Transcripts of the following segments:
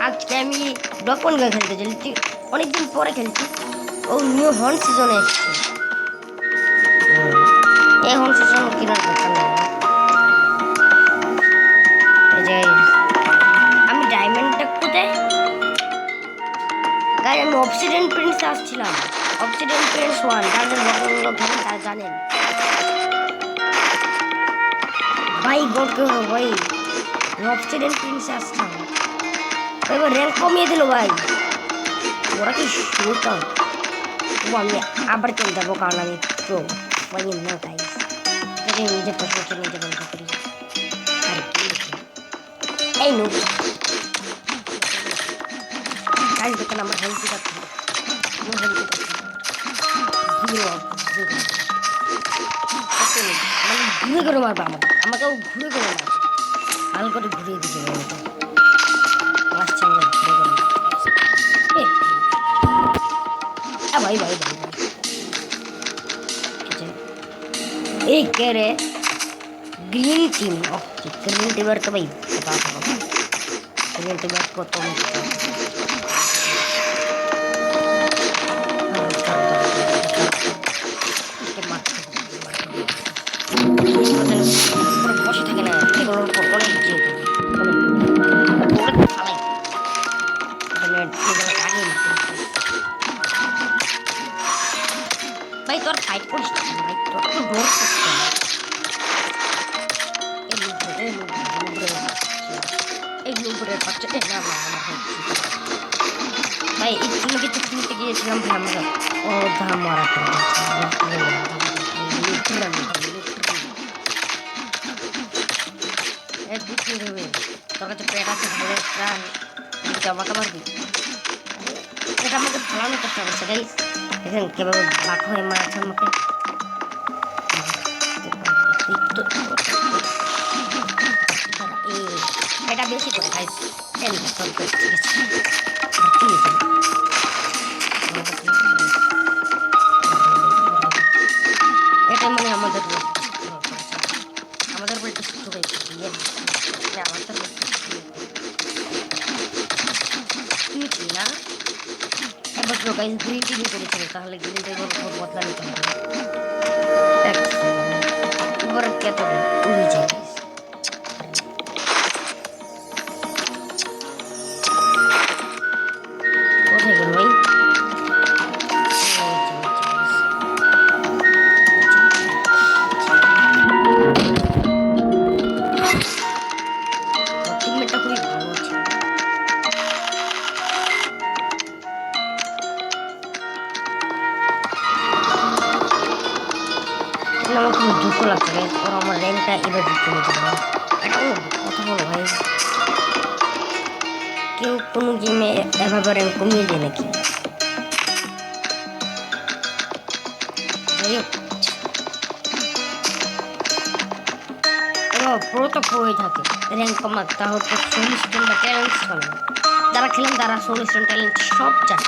আজকে আমি ডকন গেম খেলতে চলেছি, অনেকদিন পরে খেলছি। ও নিউ হর্ন সিজনে এসছে। এই হর্ন সিজন কেনার দরকার নেই। এই যে আমি ডায়মন্ডটা কোথায় গাই, আমি অবসিডিয়ান প্রিন্সে আসছিলাম। অবসিডিয়ান প্রিন্স 1 যাদের বড়গুলো খেলেন তারা জানেন। ভাই গড ভাই, অবসিডিয়ান প্রিন্সে আসছিলাম, এবার র্যাঙ্ক কমিয়ে দিল ভাই। ওরা কি শুনতাম, ও আমি আবার চলে যাবো কারণ আমি প্রো ভাই না গাইস। যদি নিজের প্রশ্নটা নিজে বন্ধ করি আর কি লিখি এই নো গাইস, দেখেন আমার হেলথ আছে, আমার হেলথ আছে জিরো জিরো। মানে ঘুরে ঘুরে মারবে আমাকেও ঘুরে ঘুরে মারবে, হাল করে ঘুরিয়ে দিচ্ছে আমাকে। আসছে আমরা ঘুরে ঘুরে ভাই ভাই ভাই ভাই এই কে রে? Green team. Okay green team तो भाई बता दो, ग्रीन टीम को तो বসে থাকে না, এগুলোর উপর অনেক জিনিস ভাই তোর ফাইট করিস না ভাই, তোর তো ডোর করতে ভাই এই জন্য কিছু কিনতে গিয়েছিলাম ভাই, আমরা ও দাম মারা তোর কাছে পেট আছে ভালো প্রাণ, আমাকে মারবি। এটা আমাকে ভালানোর চেষ্টা করছে গাইস, দেখেন কিভাবে বাঘ হয়ে মারছে আমাকে। এটা বেশি করে গাইস, এটা মানে আমাদের বলতে শুরু হয়েছে না এবার তো গাইস গ্রিন টিভি করেছিল, তাহলে গ্রিন টিভির উপর বদলা নিতে হবে। এবার কত উড়ে যায় কোথায় গেল ভাই? টিমমেটটা খুবই ভালো আছে। আমার খুব দুঃখ লাগছে গাইস, ওরা আমার র্যাঙ্কটা এবার দিতে নিতে পারে। এটা কথা বলো ভাই, কেউ কোনো গেমে এভাবে র্যাঙ্ক কমিয়ে দেয় নাকি? যাই হোক প্রো তো প্রোই থাকে, র্যাঙ্ক কমাক তা হচ্ছে সলিউশন বা ট্যালেন্ট চলে না। যারা খেলেন তারা সলিউশন ট্যালেন্ট সব জানে,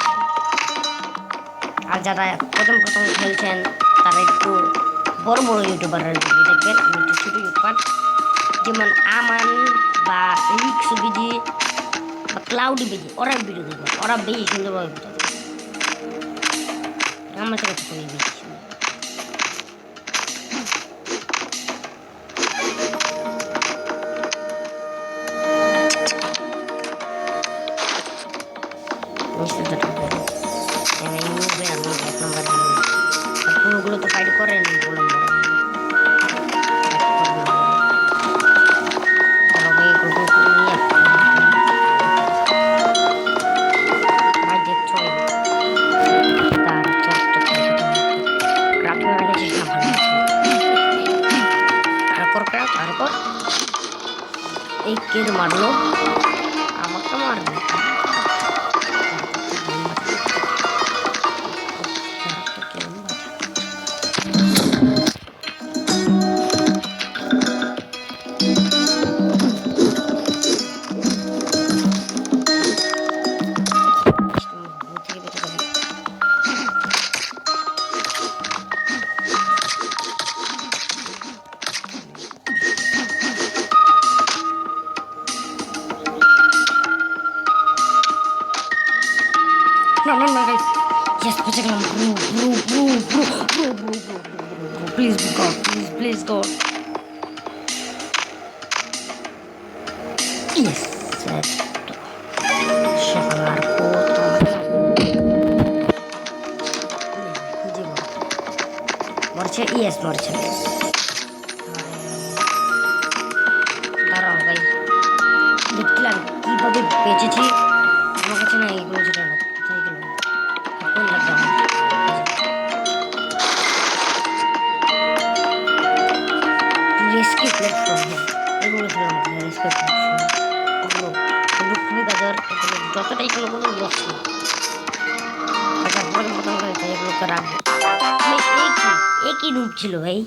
আর যারা প্রথম খেলছেন তারা একটু বড় বড় ইউটিউবাররা ভিডিও দেখবেন। আমি একটু ছোটো ইউটিউবার যেমন আমান বা রিক্স বিজি বা ক্লাউডি বিজি, ওরা ভিডিও দেখবেন, ওরা বেশি সুন্দরভাবে ভিডিও দেখবেন। আমার কাছে খুবই বেশি পুরোগুলো তো ফাইট করে না, বললাম এই কে মারলো আমাকে, মারবে না না না গাইস ইয়েস বেঁচে গেলাম please god please god yes শালার কোথা জি মরছে ইয়েস মরছে দাঁড়াও ভাই দেখলাম কীভাবে বেঁচেছি আমার কাছে না এইগুলো ছিল না কোথায় গেল কোন লাগবে রেস্কিউ প্ল্যাটফর্ম এগুলো ছিল আমাদের রেস্কিউ প্ল্যাটফর্ম এগুলো এগুলো খুবই কাজের এগুলো যতটাই এগুলো বলো লস ছিল আচ্ছা প্রথম প্রথম করে এগুলোকে রাখবো একই নুব ছিল ভাই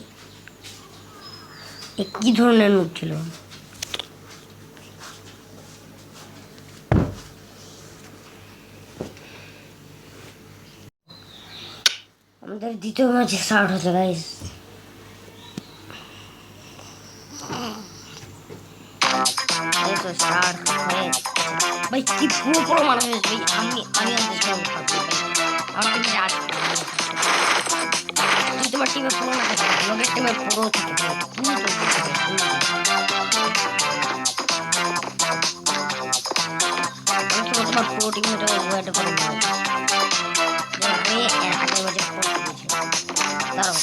কি ধরনের নুব ছিল আমাদের দ্বিতীয় ম্যাচ স্টার্ট হচ্ছে গাইস স্টার্ট হয়ে ভাই কি পুরো পুরো মানুষ ভাই আমি আমার টিমে আট তুই তোমার টিমে পুরো না থাকে লগের টিমে পুরো থাকে তুই তো তোমার পুরো টিমে ওয়েট করে আগের মাঝে দাঁড়াও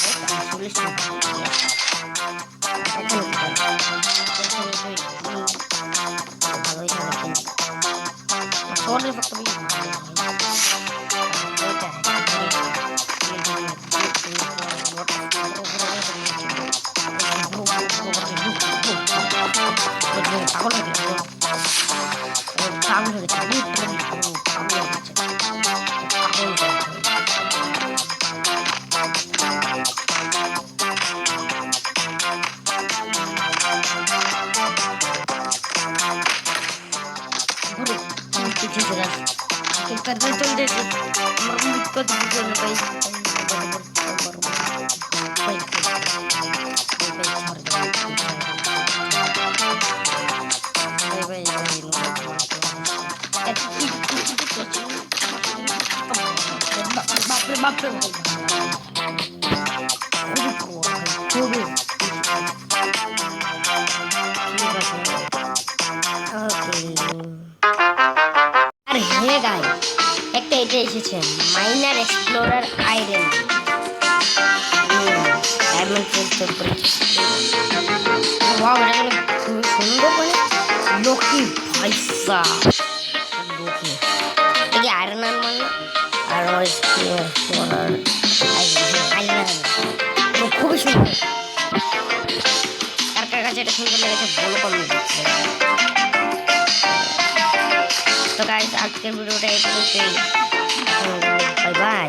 চল্লিশ ভালোই থাকে শহরের পক্ষে পাগল হয়ে গেছে পাগল হয়ে গেছে বাপরে আর হে গাই একটা এটা এসেছে মাইনার এক্সপ্লোরার আইডেন খুবই সুন্দর করে লোকি পয়সা লোকি এই আয়রন ম্যান মানে আর খুবই সুন্দর কার কার কাছে এটা সুন্দর লেগেছে বলো কমেন্ট তো গাইস আজকের ভিডিওটা এই পর্যন্তই বাই বাই